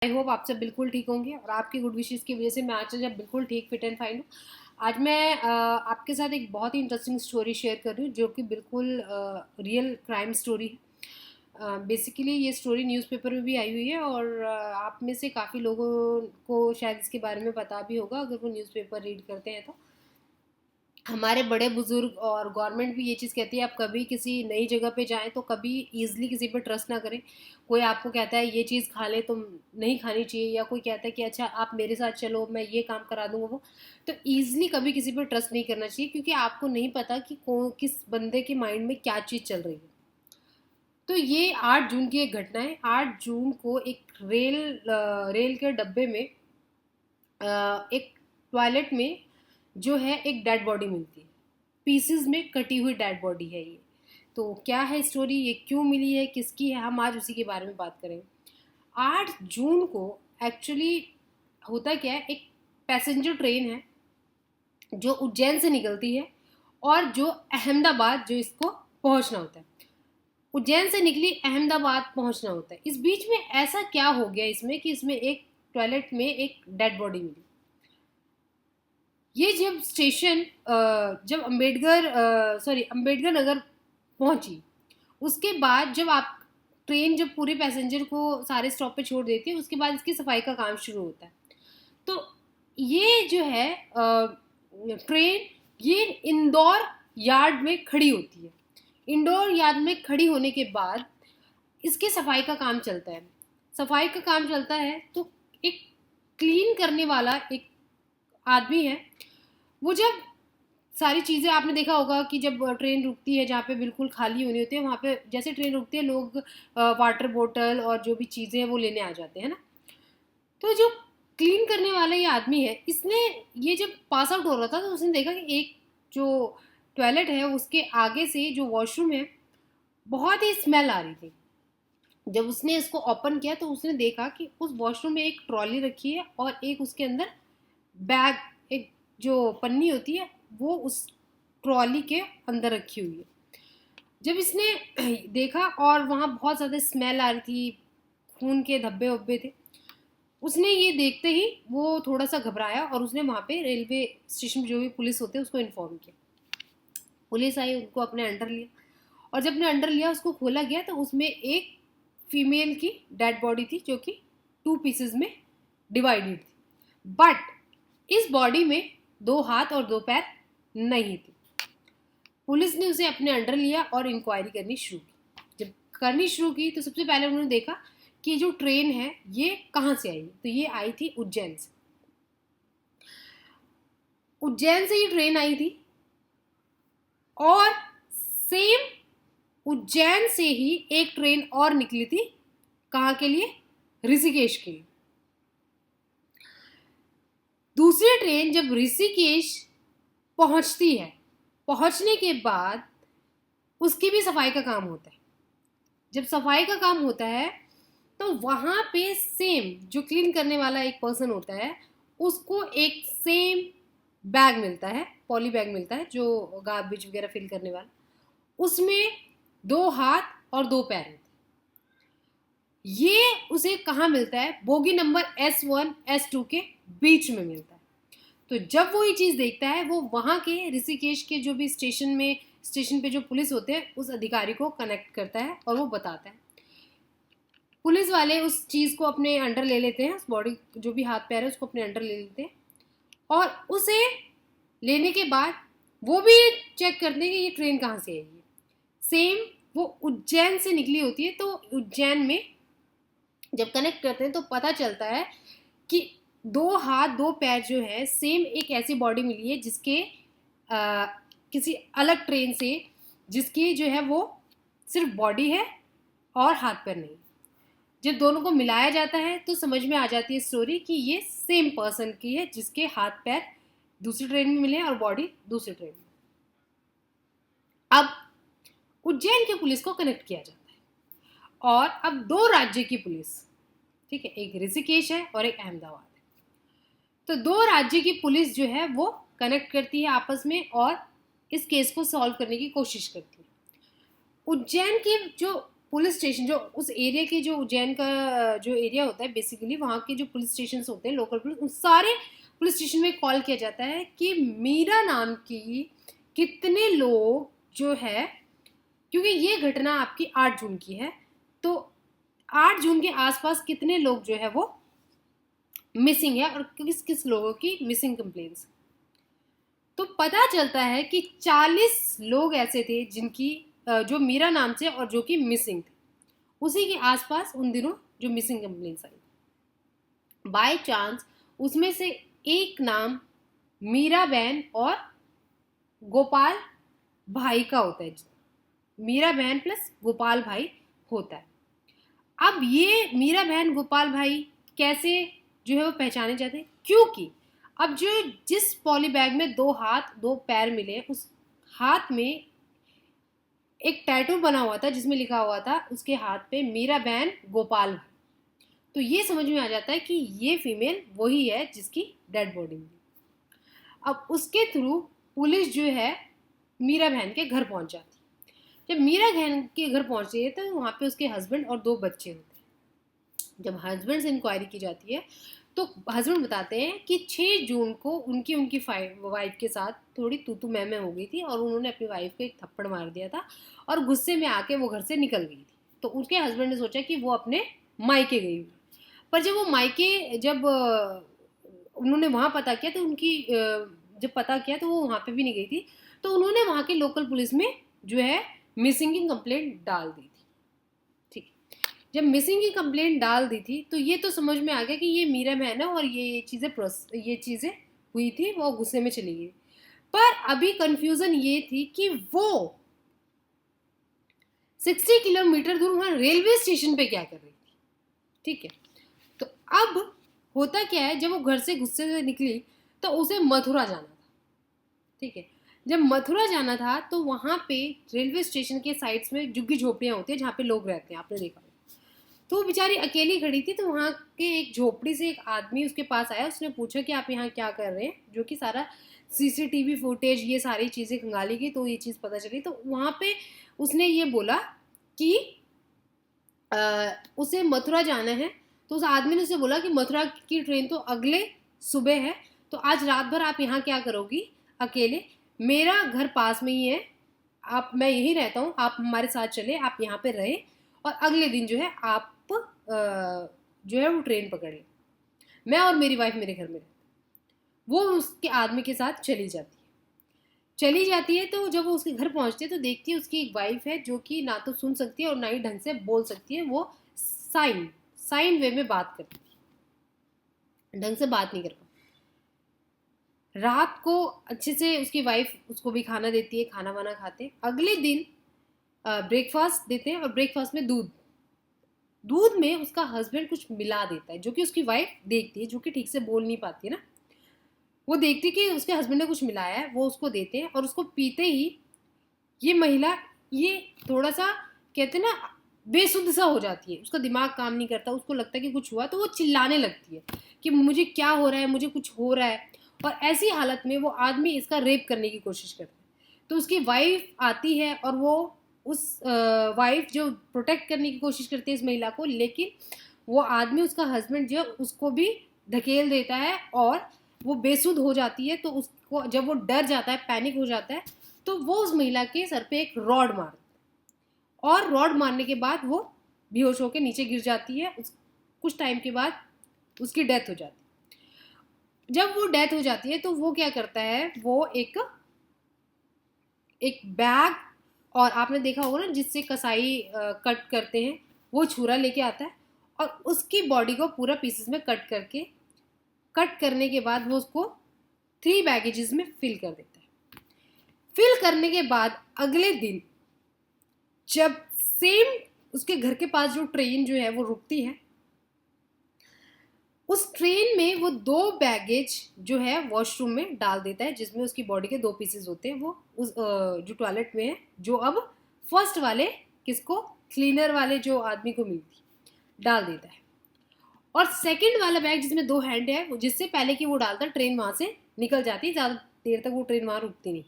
I hope आप सब बिल्कुल ठीक होंगे और आपकी गुड विशेस की वजह से मैं आज जब बिल्कुल ठीक फिट एंड फाइन हूँ। आज मैं आपके साथ एक बहुत ही इंटरेस्टिंग स्टोरी शेयर कर रही हूँ जो कि बिल्कुल रियल क्राइम स्टोरी है। बेसिकली ये स्टोरी न्यूज़पेपर में भी आई हुई है और आप में से काफ़ी लोगों को शायद इसके बारे में पता भी होगा अगर वो न्यूज़पेपर रीड करते हैं तो। हमारे बड़े बुजुर्ग और गवर्नमेंट भी ये चीज़ कहती है आप कभी किसी नई जगह पे जाएं तो कभी ईजिली किसी पे ट्रस्ट ना करें। कोई आपको कहता है ये चीज़ खा ले तुम नहीं खानी चाहिए, या कोई कहता है कि अच्छा आप मेरे साथ चलो मैं ये काम करा दूंगा वो, तो ईजिली कभी किसी पे ट्रस्ट नहीं करना चाहिए क्योंकि आपको नहीं पता कि किस बंदे के माइंड में क्या चीज़ चल रही है। तो ये 8 जून की एक घटना है। 8 जून को एक रेल के डब्बे में एक टॉयलेट में जो है एक डेड बॉडी मिलती है। पीसेस में कटी हुई डेड बॉडी है ये। तो क्या है स्टोरी, ये क्यों मिली है, किसकी है, हम आज उसी के बारे में बात करेंगे। 8 जून को एक्चुअली होता क्या है, एक पैसेंजर ट्रेन है जो उज्जैन से निकलती है और जो अहमदाबाद जो इसको पहुंचना होता है। उज्जैन से निकली अहमदाबाद पहुंचना होता है। इस बीच में ऐसा क्या हो गया इसमें कि इसमें एक टॉयलेट में एक डेड बॉडी मिली। ये जब स्टेशन जब अम्बेडकर नगर पहुंची, उसके बाद जब आप ट्रेन जब पूरे पैसेंजर को सारे स्टॉप पे छोड़ देती है उसके बाद इसकी सफाई का काम शुरू होता है। तो ये जो है ट्रेन ये इंदौर यार्ड में खड़ी होती है। इंदौर यार्ड में खड़ी होने के बाद इसके सफाई का काम चलता है। सफाई का काम चलता है तो एक क्लीन करने वाला एक आदमी है। वो जब सारी चीज़ें आपने देखा होगा कि जब ट्रेन रुकती है जहाँ पे बिल्कुल खाली होनी होती है वहाँ पे जैसे ट्रेन रुकती है लोग वाटर बोतल और जो भी चीज़ें हैं वो लेने आ जाते हैं ना। तो जो क्लीन करने वाला ये आदमी है इसने ये जब पास आउट हो रहा था तो उसने देखा कि एक जो टॉयलेट है उसके आगे से जो वॉशरूम है बहुत ही स्मेल आ रही थी। जब उसने इसको ओपन किया तो उसने देखा कि उस वॉशरूम में एक ट्रॉली रखी है और एक उसके अंदर बैग, एक जो पन्नी होती है वो उस ट्रॉली के अंदर रखी हुई है। जब इसने देखा और वहाँ बहुत ज़्यादा स्मेल आ रही थी, खून के धब्बे वब्बे थे, उसने ये देखते ही वो थोड़ा सा घबराया और उसने वहाँ पे रेलवे स्टेशन जो भी पुलिस होते हैं उसको इन्फॉर्म किया। पुलिस आई, उनको अपने अंडर लिया और जब अपने अंडर लिया उसको खोला गया तो उसमें एक फीमेल की डेड बॉडी थी जो कि 2 पीसेस में डिवाइडेड थी। बट इस बॉडी में 2 हाथ और 2 पैर नहीं थे। पुलिस ने उसे अपने अंडर लिया और इंक्वायरी करनी शुरू की। जब करनी शुरू की तो सबसे पहले उन्होंने देखा कि जो ट्रेन है ये कहाँ से आई। तो ये आई थी उज्जैन से। उज्जैन से ये ट्रेन आई थी और सेम उज्जैन से ही एक ट्रेन और निकली थी। कहाँ के लिए? ऋषिकेश के लिए। दूसरी ट्रेन जब ऋषिकेश पहुंचती है, पहुंचने के बाद उसकी भी सफाई का काम होता है। जब सफाई का काम होता है तो वहां पे सेम जो क्लीन करने वाला एक पर्सन होता है उसको एक सेम बैग मिलता है, पॉली बैग मिलता है जो गार्बेज वगैरह फिल करने वाला। उसमें 2 हाथ और 2 पैर होते हैं। ये उसे कहाँ मिलता है? बोगी नंबर S1 S2 के बीच में मिलता है। तो जब वो ये चीज़ देखता है वो वहाँ के ऋषिकेश के जो भी स्टेशन पे जो पुलिस होते हैं उस अधिकारी को कनेक्ट करता है और वो बताता है। पुलिस वाले उस चीज़ को अपने अंडर ले लेते हैं, उस बॉडी जो भी हाथ पैर है उसको अपने अंडर ले लेते हैं और उसे लेने के बाद वो भी चेक करते हैं कि ये ट्रेन कहाँ से आई है। सेम वो उज्जैन से निकली होती है। तो उज्जैन में जब कनेक्ट करते हैं तो पता चलता है कि 2 हाथ 2 पैर जो है सेम एक ऐसी बॉडी मिली है जिसके किसी अलग ट्रेन से, जिसकी जो है वो सिर्फ बॉडी है और हाथ पैर नहीं। जब दोनों को मिलाया जाता है तो समझ में आ जाती है स्टोरी कि ये सेम पर्सन की है जिसके हाथ पैर दूसरी ट्रेन में मिले और बॉडी दूसरी ट्रेन में। अब उज्जैन की पुलिस को कनेक्ट किया जाता है और अब 2 राज्य की पुलिस, ठीक है, एक ऋषिकेश है और एक अहमदाबाद है। तो 2 राज्य की पुलिस जो है वो कनेक्ट करती है आपस में और इस केस को सॉल्व करने की कोशिश करती है। उज्जैन की जो पुलिस स्टेशन जो उस एरिया के, जो उज्जैन का जो एरिया होता है बेसिकली, वहाँ के जो पुलिस स्टेशन होते हैं लोकल पुलिस, उन सारे पुलिस स्टेशन में कॉल किया जाता है कि मीरा नाम की कितने लोग जो है, क्योंकि ये घटना आपकी 8 जून की है, तो 8 जून के आसपास कितने लोग जो है वो मिसिंग है और किस किस लोगों की मिसिंग कंप्लेंट्स। तो पता चलता है कि 40 लोग ऐसे थे जिनकी जो मीरा नाम से और जो कि मिसिंग थे, उसी के आसपास उन दिनों जो missing complaints I. By chance उसमें से एक नाम मीरा बहन और गोपाल भाई का होता है, मीरा बहन प्लस गोपाल भाई होता है। अब ये मीरा बहन गोपाल भाई कैसे जो है वो पहचाने जाते हैं, क्योंकि अब जो जिस पॉली बैग में 2 हाथ 2 पैर मिले, उस हाथ में एक टैटू बना हुआ था जिसमें लिखा हुआ था उसके हाथ पे मीरा बहन गोपाल भाई। तो ये समझ में आ जाता है कि ये फीमेल वही है जिसकी डेड बॉडी मिली। अब उसके थ्रू पुलिस जो है मीरा बहन के घर पहुंच जाती है। जब मीरा बहन के घर पहुंचती है तो वहाँ पे उसके हस्बैंड और 2 बच्चे होते हैं। जब हस्बैंड से इंक्वायरी की जाती है तो हस्बैंड बताते हैं कि 6 जून को उनकी उनकी वाइफ के साथ थोड़ी तू मैं हो गई थी और उन्होंने अपनी वाइफ को एक थप्पड़ मार दिया था और गुस्से में आके वो घर से निकल गई थी। तो उसके हस्बैंड ने सोचा कि वो अपने मायके गई हुई, पर जब वो मायके जब उन्होंने वहाँ पता किया तो उनकी जब पता किया तो वो वहाँ पे भी नहीं गई थी। तो उन्होंने वहाँ के लोकल पुलिस में जो है मिसिंग की कंप्लेंट डाल दी थी। ठीक, जब मिसिंग की कंप्लेंट डाल दी थी तो ये तो समझ में आ गया कि ये मीरा बहन है और ये चीज़ें हुई थी, वो गुस्से में चली गई। पर अभी कंफ्यूजन ये थी कि वो 60 किलोमीटर दूर वहाँ रेलवे स्टेशन पे क्या कर रही थी। ठीक है, तो अब होता क्या है, जब वो घर से गुस्से से निकली तो उसे मथुरा जाना था। ठीक है, जब मथुरा जाना था तो वहाँ पे रेलवे स्टेशन के साइड्स में झुग्गी झोपड़ियाँ होती है जहाँ पे लोग रहते हैं, आपने देखा। तो वो बेचारी अकेली खड़ी थी, तो वहाँ के एक झोपड़ी से एक आदमी उसके पास आया, उसने पूछा कि आप यहाँ क्या कर रहे हैं, जो कि सारा सीसीटीवी फुटेज ये सारी चीज़ें खंगाली गई तो ये चीज़ पता चली। तो वहाँ पे उसने ये बोला कि उसे मथुरा जाना है। तो उस आदमी ने उसे बोला कि मथुरा की ट्रेन तो अगले सुबह है, तो आज रात भर आप यहाँ क्या करोगी अकेले, मेरा घर पास में ही है, मैं यहीं रहता हूँ, आप हमारे साथ चले, आप यहाँ पे रहे और अगले दिन जो है आप जो है वो ट्रेन पकड़ ले, मैं और मेरी वाइफ मेरे घर में रहते। वो उसके आदमी के साथ चली जाती है। तो जब वो उसके घर पहुंचती है तो देखती है उसकी एक वाइफ है जो कि ना तो सुन सकती है और ना ही ढंग से बोल सकती है, वो साइन वे में बात करती है, ढंग से बात नहीं कर पाती। रात को अच्छे से उसकी वाइफ उसको भी खाना देती है, खाना वाना खाते। अगले दिन ब्रेकफास्ट देते हैं और ब्रेकफास्ट में दूध में उसका हस्बैंड कुछ मिला देता है, जो कि उसकी वाइफ देखती है, जो कि ठीक से बोल नहीं पाती है ना। वो देखती कि उसके हस्बैंड ने कुछ मिलाया है, वो उसको देते हैं और उसको पीते ही ये महिला ये थोड़ा सा कहते हैं ना बेसुध सा हो जाती है, उसका दिमाग काम नहीं करता, उसको लगता है कि कुछ हुआ, तो वो चिल्लाने लगती है कि मुझे क्या हो रहा है, मुझे कुछ हो रहा है। और ऐसी हालत में वो आदमी इसका रेप करने की कोशिश करता है। तो उसकी वाइफ आती है और वो उस वाइफ जो प्रोटेक्ट करने की कोशिश करती है इस महिला को, लेकिन वो आदमी उसका हस्बैंड जो उसको भी धकेल देता है और वो बेसुध हो जाती है। तो उसको जब वो डर जाता है, पैनिक हो जाता है, तो वो उस महिला के सर पे एक रॉड मारता है और रॉड मारने के बाद वो बेहोश होकर नीचे गिर जाती है। कुछ टाइम के बाद उसकी डेथ हो जाती है। जब वो डेथ हो जाती है तो वो क्या करता है, वो एक बैग, और आपने देखा होगा ना जिससे कसाई कट करते हैं, वो छुरा लेके आता है और उसकी बॉडी को पूरा पीसेस में कट करने के बाद वो उसको 3 बैगेजेस में फिल कर देता है। फिल करने के बाद अगले दिन जब सेम उसके घर के पास जो ट्रेन जो है वो रुकती है, उस ट्रेन में वो 2 बैगेज जो है वॉशरूम में डाल देता है, जिसमें उसकी बॉडी के 2 पीसेस होते हैं, वो उस जो टॉयलेट में है, जो अब फर्स्ट वाले किसको, क्लीनर वाले जो आदमी को मिलती, डाल देता है। और सेकंड वाला बैग जिसमें 2 हैंड है, जिससे पहले कि वो डालता, ट्रेन वहां से निकल जाती, ज़्यादा देर तक वो ट्रेन वहां रुकती नहीं।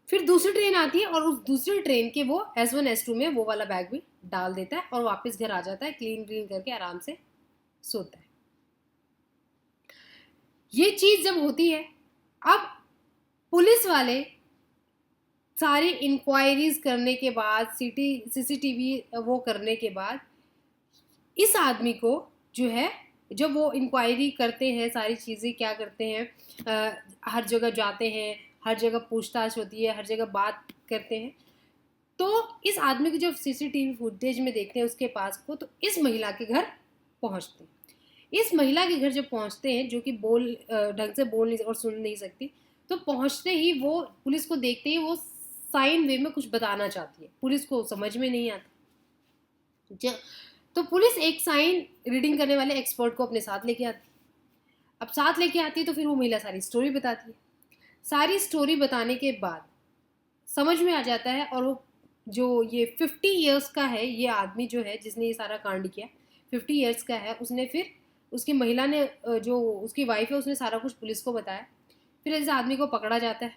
फिर दूसरी ट्रेन आती है और उस दूसरी ट्रेन के वो S1 S2 में वो वाला बैग भी डाल देता है और वापस घर आ जाता है, क्लीन क्लीन करके आराम से सोता है। ये चीज जब होती है, अब पुलिस वाले सारी इंक्वायरीज करने के बाद, CCTV वो करने के बाद, इस आदमी को जो है, जब वो इंक्वायरी करते हैं, सारी चीज़ें क्या करते हैं, हर जगह जाते हैं, हर जगह पूछताछ होती है, हर जगह बात करते हैं, तो इस आदमी को जब CCTV फुटेज में देखते हैं उसके पास को, तो इस महिला के घर पहुंचते हैं। इस महिला के घर जब पहुंचते हैं, जो कि ढंग से बोल नहीं और सुन नहीं सकती, तो पहुंचते ही वो पुलिस को देखते ही वो साइन वे में कुछ बताना चाहती है, पुलिस को समझ में नहीं आता। तो पुलिस एक साइन रीडिंग करने वाले एक्सपर्ट को अपने साथ लेके आती है। अब साथ लेके आती है तो फिर वो महिला सारी स्टोरी बताती है। सारी स्टोरी बताने के बाद समझ में आ जाता है, और वो जो ये 50 इयर्स का है, ये आदमी जो है जिसने ये सारा कांड किया, 50 इयर्स का है, उसने फिर उसकी महिला ने, जो उसकी वाइफ है, उसने सारा कुछ पुलिस को बताया। फिर इस आदमी को पकड़ा जाता है,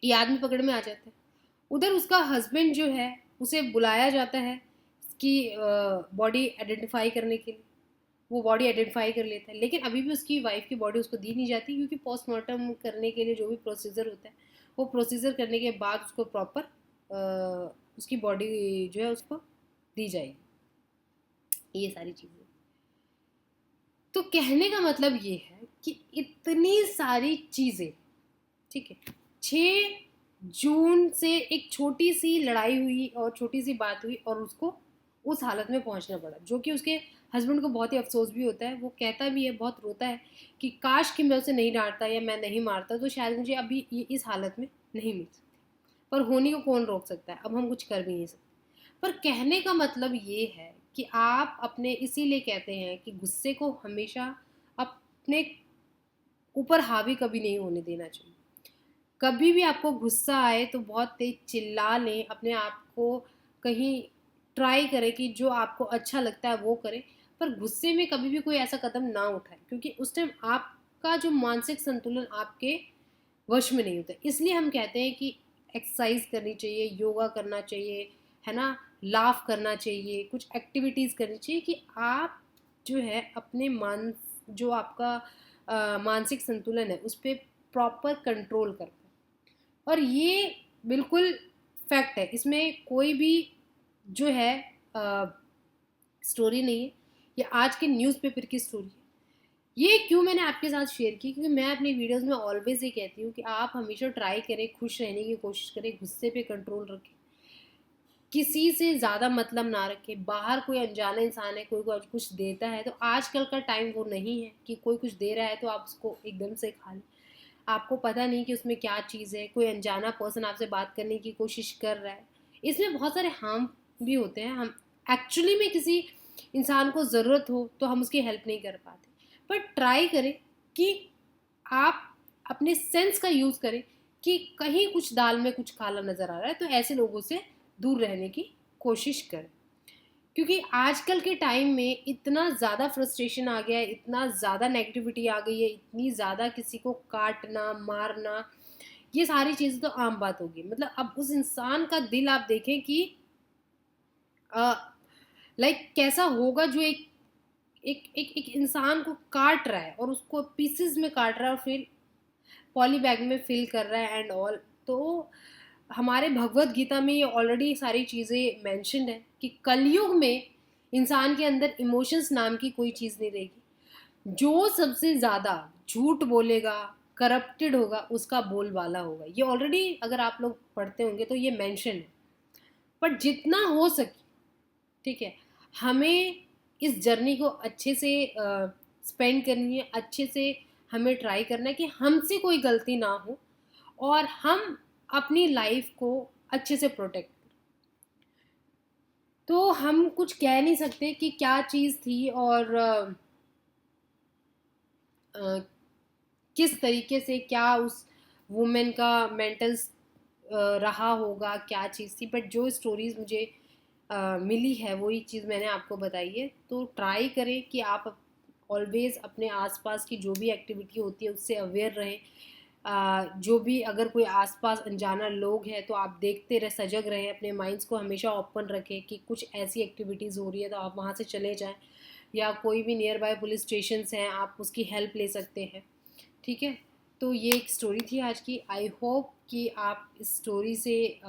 ये आदमी पकड़ में आ जाता है। उधर उसका हस्बैंड जो है उसे बुलाया जाता है कि बॉडी आइडेंटिफाई करने के लिए। वो बॉडी आइडेंटिफाई कर लेता है, लेकिन अभी भी उसकी वाइफ की बॉडी उसको दी नहीं जाती, क्योंकि पोस्टमार्टम करने के लिए जो भी प्रोसीजर होता है, वो प्रोसीजर करने के बाद उसको प्रॉपर उसकी बॉडी जो है उसको दी जाएगी। ये सारी चीज़ें, तो कहने का मतलब ये है कि इतनी सारी चीज़ें, ठीक है, 6 जून से एक छोटी सी लड़ाई हुई और छोटी सी बात हुई और उसको उस हालत में पहुंचना पड़ा, जो कि उसके हस्बैंड को बहुत ही अफसोस भी होता है। वो कहता भी है, बहुत रोता है कि काश कि मैं उसे नहीं डांटता या मैं नहीं मारता तो शायद मुझे अभी ये इस हालत में नहीं मिल सकती। पर होने को कौन रोक सकता है, अब हम कुछ कर भी नहीं सकते। पर कहने का मतलब ये है कि आप अपने, इसीलिए कहते हैं कि गुस्से को हमेशा अपने ऊपर हावी कभी नहीं होने देना चाहिए। कभी भी आपको गुस्सा आए तो बहुत तेज चिल्ला लें, अपने आप को कहीं ट्राई करें कि जो आपको अच्छा लगता है वो करें, पर गुस्से में कभी भी कोई ऐसा कदम ना उठाए, क्योंकि उस टाइम आपका जो मानसिक संतुलन आपके वश में नहीं होता। इसलिए हम कहते हैं कि एक्सरसाइज करनी चाहिए, योगा करना चाहिए, है ना, लाफ करना चाहिए, कुछ एक्टिविटीज़ करनी चाहिए कि आप जो है अपने जो आपका मानसिक संतुलन है उस पर प्रॉपर कंट्रोल कर पाए। और ये बिल्कुल फैक्ट है, इसमें कोई भी जो है स्टोरी नहीं है, ये आज के न्यूज़पेपर की स्टोरी है। ये क्यों मैंने आपके साथ शेयर की, क्योंकि मैं अपनी वीडियोस में ऑलवेज ये कहती हूँ कि आप हमेशा ट्राई करें, खुश रहने की कोशिश करें, गुस्से पे कंट्रोल रखें, किसी से ज़्यादा मतलब ना रखें। बाहर कोई अनजाना इंसान है, कोई कुछ देता है, तो आजकल का टाइम वो नहीं है कि कोई कुछ दे रहा है तो आप उसको एकदम से खा लें। आपको पता नहीं कि उसमें क्या चीज़ है, कोई अनजाना पर्सन आपसे बात करने की कोशिश कर रहा है, इसमें बहुत सारे हार्म भी होते हैं। हम एक्चुअली में किसी इंसान को ज़रूरत हो तो हम उसकी हेल्प नहीं कर पाते, पर ट्राई करें कि आप अपने सेंस का यूज़ करें कि कहीं कुछ दाल में कुछ काला नज़र आ रहा है, तो ऐसे लोगों से दूर रहने की कोशिश करें। क्योंकि आजकल के टाइम में इतना ज़्यादा फ्रस्ट्रेशन आ गया है, इतना ज़्यादा नेगेटिविटी आ गई है, इतनी ज़्यादा किसी को काटना मारना, ये सारी चीज़ें तो आम बात होगी। मतलब अब उस इंसान का दिल आप देखें कि लाइक कैसा होगा, जो एक एक एक एक इंसान को काट रहा है और उसको पीसेस में काट रहा है और फिर पॉली बैग में फिल कर रहा है एंड ऑल। तो हमारे भगवत गीता में ये ऑलरेडी सारी चीज़ें मेंशन्ड है कि कलयुग में इंसान के अंदर इमोशंस नाम की कोई चीज़ नहीं रहेगी। जो सबसे ज़्यादा झूठ बोलेगा, करप्टेड होगा, उसका बोलबाला होगा। ये ऑलरेडी अगर आप लोग पढ़ते होंगे तो ये मेंशन है। पर जितना हो सके, ठीक है, हमें इस जर्नी को अच्छे से स्पेंड करनी है, अच्छे से हमें ट्राई करना है कि हमसे कोई गलती ना हो और हम अपनी लाइफ को अच्छे से प्रोटेक्ट। तो हम कुछ कह नहीं सकते कि क्या चीज़ थी और किस तरीके से क्या उस वुमेन का मेंटल रहा होगा, क्या चीज़ थी, बट जो स्टोरीज मुझे मिली है वही चीज़ मैंने आपको बताई है। तो ट्राई करें कि आप ऑलवेज अपने आसपास की जो भी एक्टिविटी होती है उससे अवेयर रहें, जो भी अगर कोई आसपास अनजाना लोग हैं तो आप देखते रहे, सजग रहें, अपने माइंड्स को हमेशा ओपन रखें कि कुछ ऐसी एक्टिविटीज़ हो रही है तो आप वहाँ से चले जाएं, या कोई भी नियर बाय पुलिस स्टेशंस हैं आप उसकी हेल्प ले सकते हैं। ठीक है, तो ये एक स्टोरी थी आज की। आई होप कि आप इस स्टोरी से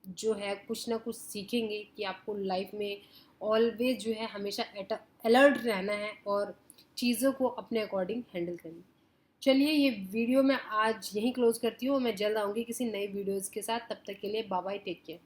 जो है कुछ ना कुछ सीखेंगे कि आपको लाइफ में ऑलवेज जो है हमेशा अलर्ट रहना है और चीज़ों को अपने अकॉर्डिंग हैंडल करनी। चलिए, ये वीडियो मैं आज यहीं क्लोज करती हूँ। मैं जल्द आऊँगी किसी नई वीडियोज़ के साथ। तब तक के लिए बाय बाय, टेक केयर।